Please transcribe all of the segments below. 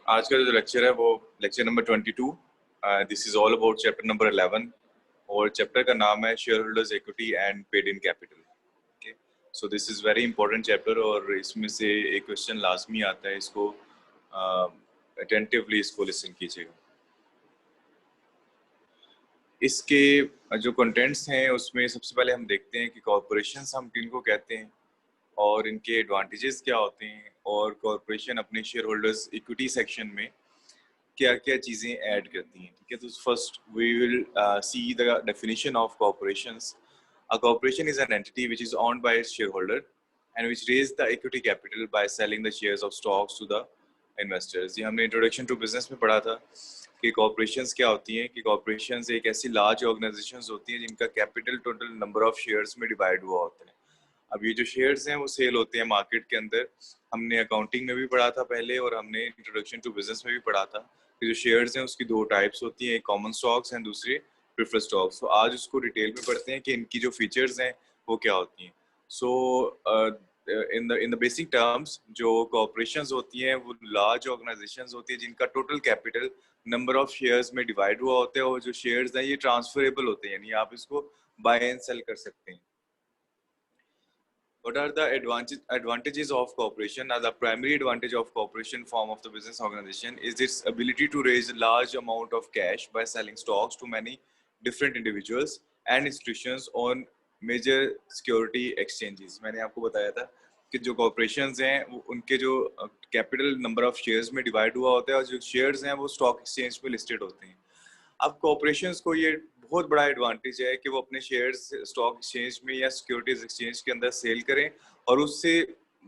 आज का जो लेक्चर है वो lecture number 22। This is all about chapter number 11 और चैप्टर का नाम है share holders equity and paid in capital. Okay, so this is very important chapter और इसमें से एक क्वेश्चन लाजमी आता है, इसको अटेंटिवली इसको लिसन कीजिएगा। इसके जो कंटेंट्स हैं उसमें सबसे पहले हम देखते हैं कि कॉर्पोरेशंस हम किनको कहते हैं और इनके एडवांटेजेस क्या होते हैं, और कॉर्पोरेशन अपने शेयर होल्डर्स इक्विटी सेक्शन में क्या क्या चीजें ऐड करती हैं। ठीक है, तो first we will see the definition of corporations. A corporation is an entity which is owned by its share holder and which raise the equity capital by selling the shares of stocks to the investors. ये हमने introduction to business में पढ़ा था कि corporations क्या होती हैं, कि कॉर्पोरेशंस एक ऐसी लार्ज ऑर्गेनाइजेशंस होती हैं जिनका capital total number of shares में डिवाइड हुआ होता है। अब ये जो शेयर्स हैं वो सेल होते हैं मार्केट के अंदर। हमने अकाउंटिंग में भी पढ़ा था पहले और हमने इंट्रोडक्शन टू बिजनेस में भी पढ़ा था कि जो शेयर्स हैं उसकी दो टाइप्स होती हैं, एक कॉमन स्टॉक्स हैं, दूसरे प्रेफर्ड स्टॉक्स। तो आज उसको डिटेल में पढ़ते हैं कि इनकी जो फीचर्स हैं वो क्या होती हैं। सो इन द बेसिक टर्म्स जो कॉर्पोरेशंस होती हैं वो लार्ज ऑर्गेनाइजेशंस होती हैं जिनका total capital number of shares में डिवाइड हुआ होता है, और जो शेयर्स हैं ये ट्रांसफरेबल होते हैं, यानी आप इसको बाय एंड सेल कर सकते हैं। What are the advantages of corporation? The primary advantage of corporation form of the business organization is its ability to raise a large amount of cash by selling stocks to many different individuals and institutions on major security exchanges. मैंने आपको बताया था कि जो corporations हैं वो उनके जो capital number of shares में divide हुआ होता है और जो shares हैं वो stock exchange पे listed होते हैं। अब कॉर्पोरेशंस को ये बहुत बड़ा एडवांटेज है कि वो अपने शेयर्स स्टॉक एक्सचेंज में या सिक्योरिटीज एक्सचेंज के अंदर सेल करें और उससे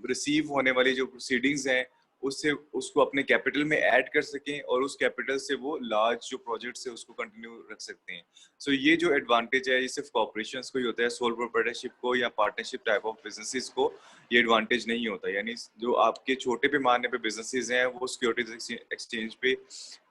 रिसीव होने वाली जो प्रोसीडिंग्स हैं उससे उसको अपने कैपिटल में ऐड कर सकें और उस कैपिटल से वो लार्ज जो प्रोजेक्ट्स है उसको कंटिन्यू रख सकते हैं। सो ये जो एडवांटेज है ये सिर्फ कॉर्पोरेशंस को ही होता है, सोल प्रोप्राइटरशिप को या पार्टनरशिप टाइप ऑफ बिजनेसेस को ये एडवांटेज नहीं होता। यानी जो आपके छोटे पैमाने पे बिजनेसेस हैं वो सिक्योरिटीज एक्सचेंज पे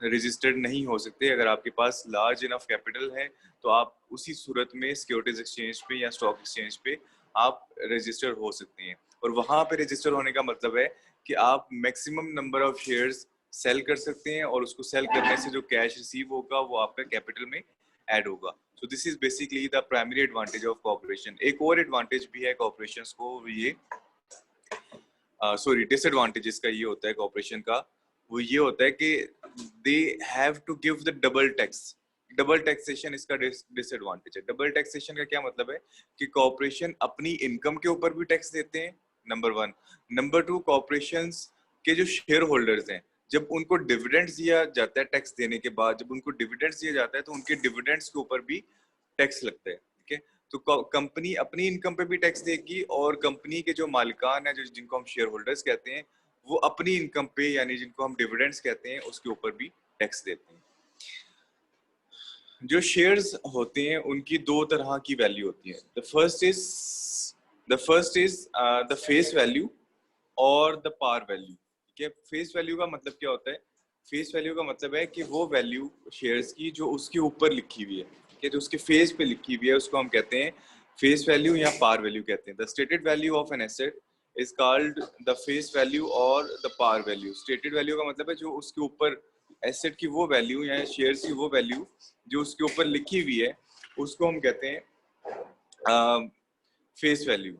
रजिस्टर्ड नहीं हो सकते। अगर आपके पास लार्ज इनफ कैपिटल है तो आप उसी सूरत में सिक्योरिटीज एक्सचेंज पे या स्टॉक एक्सचेंज पे आप रजिस्टर हो सकते हैं, और वहां पे रजिस्टर होने का मतलब है कि आप maximum number of shares sell कर सकते हैं और उसको सेल करने से जो कैश रिसीव होगा वो आपका कैपिटल में ऐड होगा। So this is basically the primary advantage of corporation. एक और एडवांटेज भी है कॉर्पोरेशंस को, ये सॉरी डिसएडवांटेज इसका ये होता है कॉर्पोरेशन का, वो ये होता है कि they have to give the double tax. Double taxation इसका डिसएडवांटेज है। डबल टैक्सेशन का क्या मतलब है कि कॉर्पोरेशन अपनी इनकम के ऊपर भी टैक्स देते हैं, number one. Number two, corporations के जो शेयर होल्डर्स हैं जब उनको डिविडेंड्स दिया जाता है टैक्स देने के बाद, जब उनको डिविडेंड्स दिया जाता है तो उनके डिविडेंड्स के ऊपर भी टैक्स लगता है। ठीक है, तो कंपनी अपनी इनकम पे भी टैक्स देगी और कंपनी के जो मालिकान है जो जिनको हम शेयर होल्डर्स कहते हैं वो अपनी इनकम पे यानी जिनको हम डिविडेंड्स कहते हैं उसके ऊपर भी टैक्स देते हैं। जो शेयर्स होते हैं उनकी दो तरह की वैल्यू होती है। The first is the face value और द पार वैल्यू। ठीक है, फेस वैल्यू का मतलब क्या होता है? फेस वैल्यू का मतलब है कि वो वैल्यू शेयर्स की जो उसके ऊपर लिखी हुई है, ठीक है, जो उसके फेस पे लिखी हुई है उसको हम कहते हैं फेस वैल्यू या पार वैल्यू कहते हैं। The stated value of an asset is called the face value और the par value. Stated value का मतलब है जो उसके ऊपर एसेट की वो वैल्यू या शेयर्स की वो वैल्यू जो उसके ऊपर लिखी हुई है उसको हम कहते हैं face value.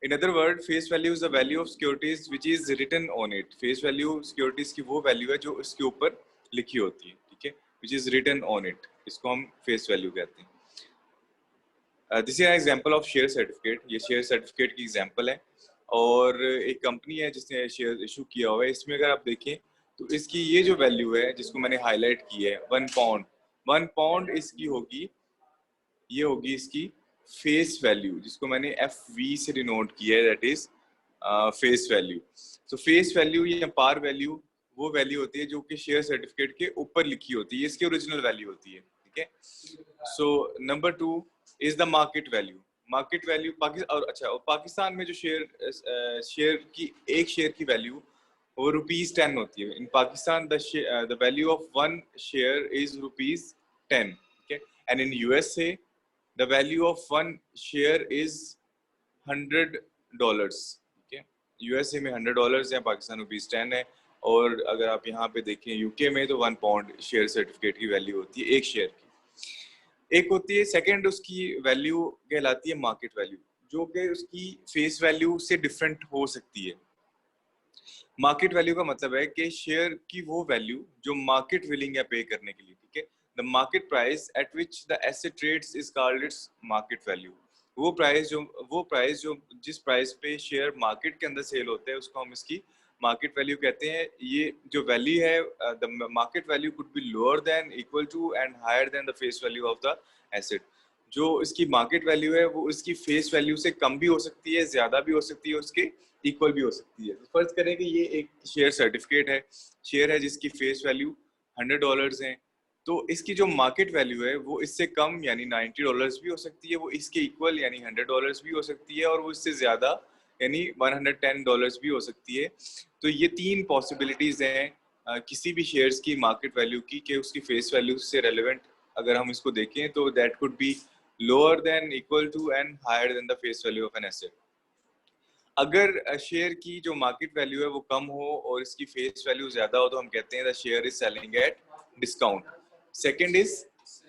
In other word, face value is the value of securities which is written on it. Face value securities की वो वैल्यू है जो इसके ऊपर लिखी होती है, ठीक है, which is written on it. इसको हम face value कहते हैं। This is an example of share certificate. ये share certificate की example है और एक कंपनी है जिसने शेयर इशू किया हुआ है। इसमें अगर आप देखें तो इसकी ये जो वैल्यू है जिसको मैंने हाईलाइट की है 1 पाउंड, 1 पाउंड इसकी होगी, ये होगी इसकी फेस वैल्यू जिसको मैंने FV से डिनोट किया है, that is face value. So face value या पार वैल्यू वो वैल्यू होती है जो कि शेयर सर्टिफिकेट के ऊपर लिखी होती है, इसकी ओरिजिनल वैल्यू होती है। ठीक है, so number 2 is the market value. Market value Pakistan में जो शेयर की एक शेयर की वैल्यू वो ₹10 होती है। In Pakistan the value of 1 share is ₹10। ठीक है, and in USA the value of 1 share is $100। ठीक है, USA में $100 है, पाकिस्तान ₹10 है और अगर आप यहाँ पे देखें यूके में तो 1 पाउंड शेयर सर्टिफिकेट की वैल्यू होती है एक शेयर की। एक होती है सेकंड, उसकी वैल्यू कहलाती है मार्केट वैल्यू, जो कि उसकी फेस वैल्यू से डिफरेंट हो सकती है। मार्केट वैल्यू का मतलब है कि शेयर की वो वैल्यू जो मार्केट विलिंग है पे करने के लिए, ठीक है। The market price at which the asset trades is called its market value. वो प्राइस जो जिस प्राइस पे शेयर मार्केट के अंदर सेल होते हैं उसको हम इसकी मार्केट वैल्यू कहते हैं। ये जो वैल्यू है, the market value could be lower than, equal to and higher than the face value of the asset. जो इसकी मार्केट वैल्यू है वो इसकी फेस वैल्यू से कम भी हो सकती है, ज्यादा भी हो सकती है, उसके इक्वल भी हो सकती है। तो फर्ज करें कि ये एक शेयर सर्टिफिकेट है, शेयर है जिसकी फेस वैल्यू $100 है, तो इसकी जो मार्केट वैल्यू है वो इससे कम यानी $90 भी हो सकती है, वो इसके इक्वल यानी $100 भी हो सकती है, और वो इससे ज्यादा यानी $110 भी हो सकती है। तो ये 3 पॉसिबिलिटीज हैं किसी भी शेयर्स की मार्केट वैल्यू की, कि उसकी फेस वैल्यू से रेलेवेंट अगर हम इसको देखें तो that could be lower than, equal to and higher than the face value of an asset. अगर शेयर की जो मार्केट वैल्यू है वो कम हो और इसकी फेस वैल्यू ज्यादा हो तो हम कहते हैं the share is selling at discount. Second is,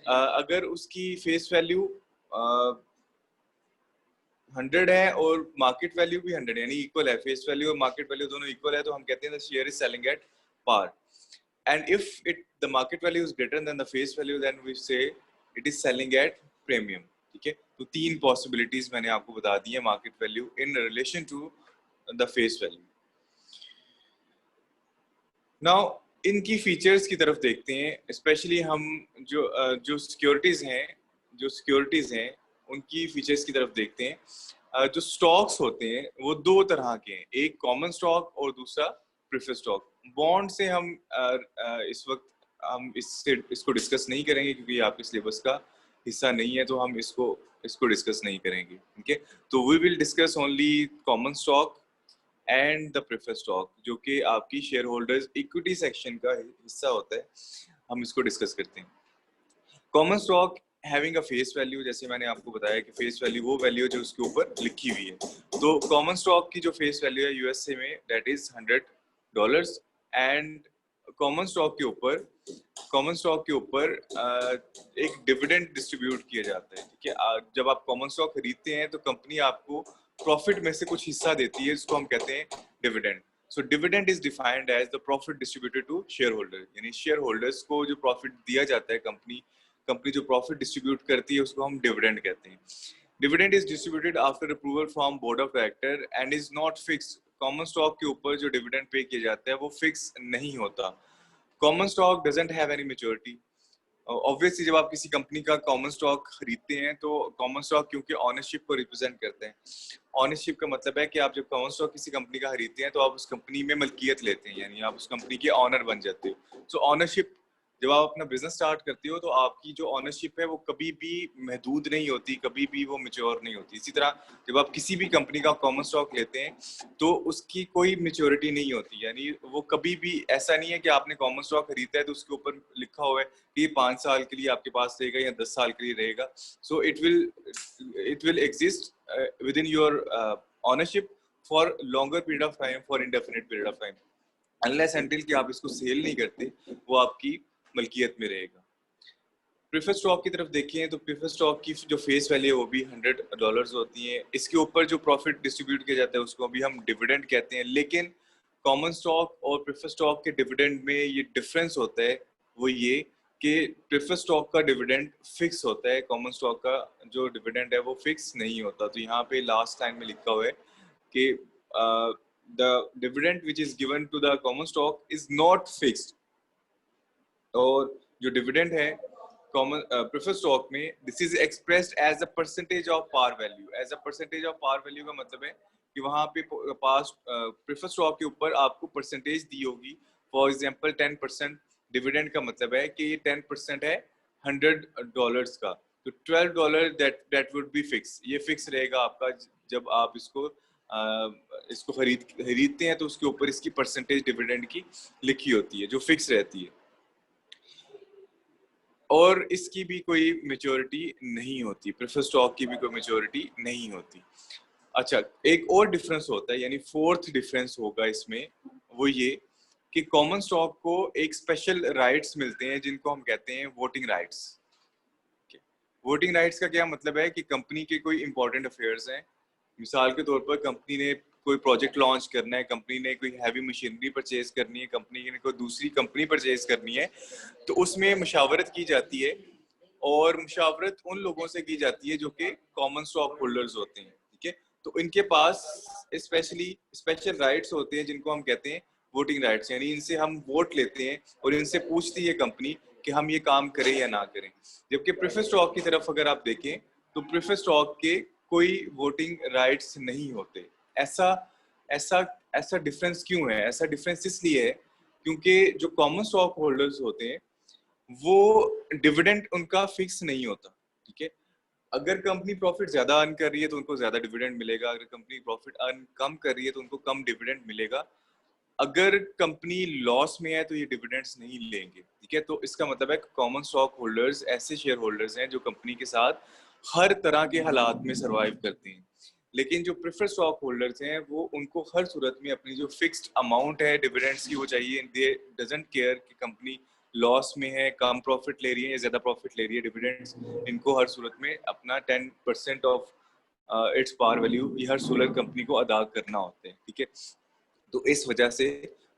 अगर उसकी फेस वैल्यू 100 है और मार्केट वैल्यू भी 100 यानी इक्वल है, फेस वैल्यू और मार्केट वैल्यू दोनों इक्वल है, तो हम कहते हैं the share is selling at par. And if it the market value is greater than the face value then we say it is selling at premium, ठीक है। तो 3 पॉसिबिलिटीज मैंने आपको बता दी है market value in relation to the face value. Now इनकी features की तरफ देखते हैं, स्पेशली हम जो सिक्योरिटीज हैं उनकी फीचर्स की तरफ देखते हैं। जो स्टॉक्स होते हैं वो 2 तरह के हैं, एक कॉमन स्टॉक और दूसरा प्रेफर्ड स्टॉक। बॉन्ड से हम इस वक्त हम इसको डिस्कस नहीं करेंगे क्योंकि आपके सिलेबस का हिस्सा नहीं है, तो हम इसको डिस्कस नहीं करेंगे, ठीक है। तो we will discuss only common stock and the preferred stock, जो कि आपकी शेयर होल्डर्स इक्विटी सेक्शन का हिस्सा होता है, हम इसको डिस्कस करते हैं। Common stock having a face value, जैसे मैंने आपको बताया कि फेस वैल्यू वो वैल्यू जो उसके ऊपर लिखी हुई है। तो कॉमन स्टॉक की जो फेस वैल्यू है यूएसए में that is $100, and common stock के ऊपर एक डिविडेंड डिस्ट्रीब्यूट किया जाता है, ठीक है। जब आप कॉमन स्टॉक खरीदते हैं तो कंपनी आपको प्रॉफिट में से कुछ हिस्सा देती है, इसको हम कहते हैं dividend. So dividend is defined as the profit distributed to share holder, यानी शेयर होल्डर्स को जो प्रॉफिट दिया जाता है, कंपनी जो प्रॉफिट डिस्ट्रीब्यूट करती है उसको हम डिविडेंड कहते हैं। Dividend is distributed after approval from board of director and is not fixed. Common stock के ऊपर जो डिविडेंड पे किया जाता है वो फिक्स नहीं होता। Common stock doesn't have any maturity. Obviously जब आप किसी कंपनी का कॉमन स्टॉक खरीदते हैं तो कॉमन स्टॉक क्योंकि ऑनरशिप को रिप्रेजेंट करते हैं। ऑनरशिप का मतलब है कि आप जब कॉमन स्टॉक किसी कंपनी का खरीदते हैं तो आप उस कंपनी में मलकियत लेते हैं, यानी आप उस कंपनी के ऑनर बन जाते हो। सो ऑनरशिप, जब आप अपना बिजनेस स्टार्ट करते हो तो आपकी जो ऑनरशिप है वो कभी भी महदूद नहीं होती, कभी भी वो मैच्योर नहीं होती। इसी तरह जब आप किसी भी कंपनी का कॉमन स्टॉक लेते हैं तो उसकी कोई मैच्योरिटी नहीं होती, यानी वो कभी भी ऐसा नहीं है कि आपने कॉमन स्टॉक खरीदा है तो उसके ऊपर लिखा हुआ है कि 5 साल के लिए आपके पास रहेगा या 10 साल के लिए रहेगा। So it will exist within your ownership for longer period of time, for indefinite period of time, unless until कि आप इसको सेल नहीं करते, वो आपकी मलकियत में रहेगा। प्रेफर्ड स्टॉक की तरफ देखें तो प्रेफर्ड स्टॉक की जो फेस वैल्यू है वो भी $100 होती है। इसके ऊपर जो प्रॉफिट डिस्ट्रीब्यूट किया जाता है उसको भी हम डिविडेंड कहते हैं। लेकिन कॉमन स्टॉक और प्रेफर्ड स्टॉक के डिविडेंड में ये डिफरेंस होता है, वो ये कि प्रेफर्ड स्टॉक का डिविडेंड फिक्स होता है, कॉमन स्टॉक का जो डिविडेंड है वो फिक्स नहीं होता। तो यहाँ पे लास्ट लाइन में लिखा हुआ है कि the dividend which is given to the common stock is not fixed. और जो डिविडेंड है कॉमन प्रेफर्ड स्टॉक में, this is expressed as a percentage of par value. As a percentage of par value का मतलब है कि वहां पे पास प्रेफर्ड स्टॉक के ऊपर आपको परसेंटेज दी होगी। फॉर एग्जांपल 10%, डिविडेंड का मतलब है कि ये 10% है $100 का, तो $12 दैट वुड बी फिक्स, ये फिक्स रहेगा आपका। जब आप इसको खरीदते हैं तो उसके ऊपर इसकी परसेंटेज डिविडेंड की लिखी होती है जो फिक्स रहती है, और इसकी भी कोई मेच्योरिटी नहीं होती, प्रेफर्ड स्टॉक की भी कोई मेच्योरिटी नहीं होती। अच्छा, एक और डिफरेंस होता है, यानी फोर्थ डिफरेंस होगा इसमें, वो ये कि कॉमन स्टॉक को एक स्पेशल राइट्स मिलते हैं जिनको हम कहते हैं वोटिंग राइट्स। वोटिंग राइट्स का क्या मतलब है कि कंपनी के कोई इंपॉर्टेंट अफेयर्स हैं, मिसाल के तौर पर कंपनी ने कोई प्रोजेक्ट लॉन्च करना है, कंपनी ने कोई हैवी मशीनरी परचेज करनी है, कंपनी ने कोई दूसरी कंपनी परचेज करनी है, तो उसमें मुशावरत की जाती है और मुशावरत उन लोगों से की जाती है जो कि कॉमन स्टॉक होल्डर्स होते हैं। ठीक है, तो इनके पास स्पेशल राइट्स होते हैं जिनको हम कहते हैं वोटिंग राइट्स, यानी इनसे हम वोट लेते हैं और इनसे पूछती है कंपनी कि हम ये काम करें या ना करें। जबकि प्रेफर्ड स्टॉक की तरफ अगर आप देखें तो प्रेफर्ड स्टॉक के कोई वोटिंग राइट्स नहीं होते। ऐसा ऐसा ऐसा डिफरेंस क्यों है? ऐसा डिफरेंस इसलिए है क्योंकि जो कॉमन स्टॉक होल्डर्स होते हैं वो डिविडेंड उनका फिक्स नहीं होता। ठीक है, अगर कंपनी प्रॉफिट ज्यादा अर्न कर रही है तो उनको ज्यादा डिविडेंड मिलेगा, अगर कंपनी प्रॉफिट अर्न कम कर रही है तो उनको कम डिविडेंड मिलेगा, अगर कंपनी लॉस में है तो ये डिविडेंड्स नहीं लेंगे। ठीक है, तो इसका मतलब है कॉमन स्टॉक होल्डर्स ऐसे शेयर होल्डर्स हैं जो कंपनी के साथ हर तरह के हालात में सरवाइव करते हैं। लेकिन जो प्रेफर्ड स्टॉक होल्डर्स हैं वो उनको हर सूरत में अपनी जो फिक्स्ड अमाउंट है डिविडेंड्स की वो चाहिए। दे डजंट केयर कि कंपनी लॉस में है, कम प्रॉफिट ले रही है या ज्यादा प्रॉफिट ले रही है, डिविडेंड्स इनको हर सूरत में अपना 10% ऑफ इट्स पार वैल्यू ये हर सूरत कंपनी को अदा करना होते हैं। ठीक है, तो इस वजह से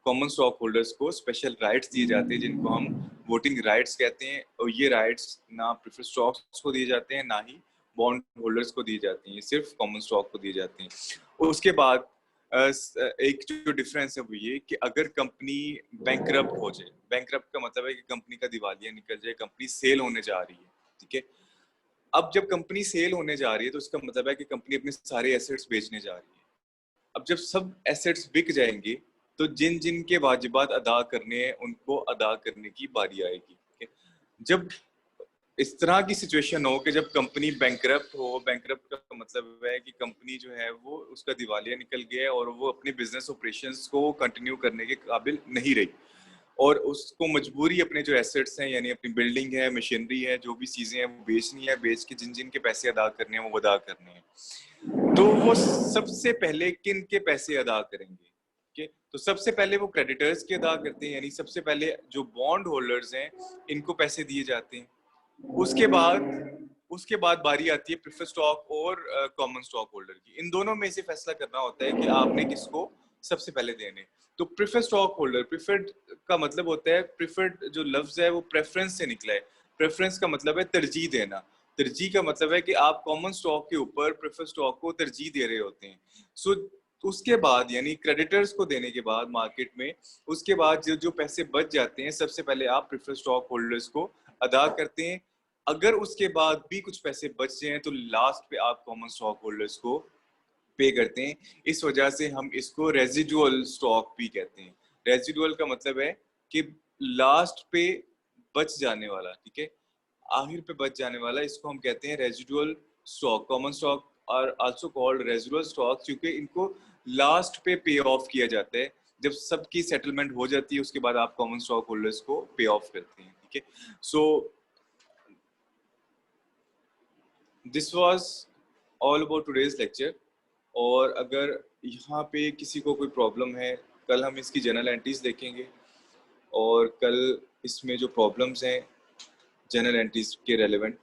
कॉमन स्टॉक होल्डर्स को स्पेशल राइट्स दिए जाते हैं जिनको हम वोटिंग राइट्स कहते हैं, और ये राइट्स ना प्रेफर्ड स्टॉक्स को दिए जाते हैं ना ही बॉन्ड होल्डर्स को दिए जाते हैं, ये सिर्फ कॉमन स्टॉक को दिए जाते हैं। उसके बाद एक जो डिफरेंस है वो ये कि अगर कंपनी बैंकरप्ट हो जाए, बैंकरप्ट का मतलब है कि कंपनी का दिवालिया निकल जाए, कंपनी सेल होने जा रही है। ठीक है, अब जब कंपनी सेल होने जा रही है तो इसका मतलब है कि कंपनी अपने सारे एसेट्स बेचने जा रही है। अब जब सब एसेट्स बिक जाएंगे तो जिन जिन के वाजिबात अदा करने हैं उनको अदा करने की बारी आएगी। ठीक है? जब इस तरह की सिचुएशन हो कि जब कंपनी बैंकरप्ट हो, बैंकरप्ट का मतलब है कि कंपनी जो है वो उसका दिवालिया निकल गया और वो अपने बिजनेस ऑपरेशंस को कंटिन्यू करने के काबिल नहीं रही और उसको मजबूरी अपने जो एसेट्स हैं यानी अपनी बिल्डिंग है, मशीनरी है, जो भी चीजें हैं वो बेचनी है, बेच के जिन जिन के पैसे अदा करने हैं वो अदा करने हैं। तो वो सबसे पहले किन के पैसे अदा करेंगे? ठीक, तो सबसे पहले वो क्रेडिटर्स के अदा करते हैं, यानी सबसे पहले जो बॉन्ड होल्डर्स हैं इनको पैसे दिए जाते हैं। उसके बाद बारी आती है प्रेफर्ड स्टॉक और कॉमन स्टॉक होल्डर की। इन दोनों में से फैसला करना होता है कि आपने किसको सबसे पहले देने। तो प्रेफर्ड स्टॉक होल्डर, प्रेफर्ड का मतलब होता है, प्रेफर्ड जो लफ्ज है वो प्रेफरेंस से निकला है। प्रेफरेंस का मतलब है तरजीह देना। तरजीह का मतलब है कि आप कॉमन स्टॉक के ऊपर प्रेफर्ड स्टॉक को तरजीह दे रहे होते हैं। सो उसके बाद यानी क्रेडिटर्स को देने के बाद मार्केट में, उसके बाद जो पैसे बच जाते हैं सबसे पहले आप प्रेफर्ड स्टॉक होल्डर्स को अदा करते हैं। अगर उसके बाद भी कुछ पैसे बच जाएं तो लास्ट पे आप कॉमन स्टॉक होल्डर्स को पे करते हैं। इस वजह से हम इसको रेजिडुअल स्टॉक भी कहते हैं। रेजिडुअल का मतलब है कि लास्ट पे बच जाने वाला, ठीक है, आखिर पे बच जाने वाला, इसको हम कहते हैं residual stock. Common stock are also called residual stock क्योंकि इनको लास्ट पे ऑफ किया जाता है। जब सबकी सेटलमेंट हो जाती है उसके बाद आप कॉमन स्टॉक होल्डर्स को पे ऑफ करते हैं। ठीक है, so this was all about today's lecture. और अगर यहाँ पे किसी को कोई प्रॉब्लम है, कल हम इसकी जनरल एंट्रीज देखेंगे और कल इसमें जो प्रॉब्लम्स हैं जनरल एंट्रीज के रेलेवेंट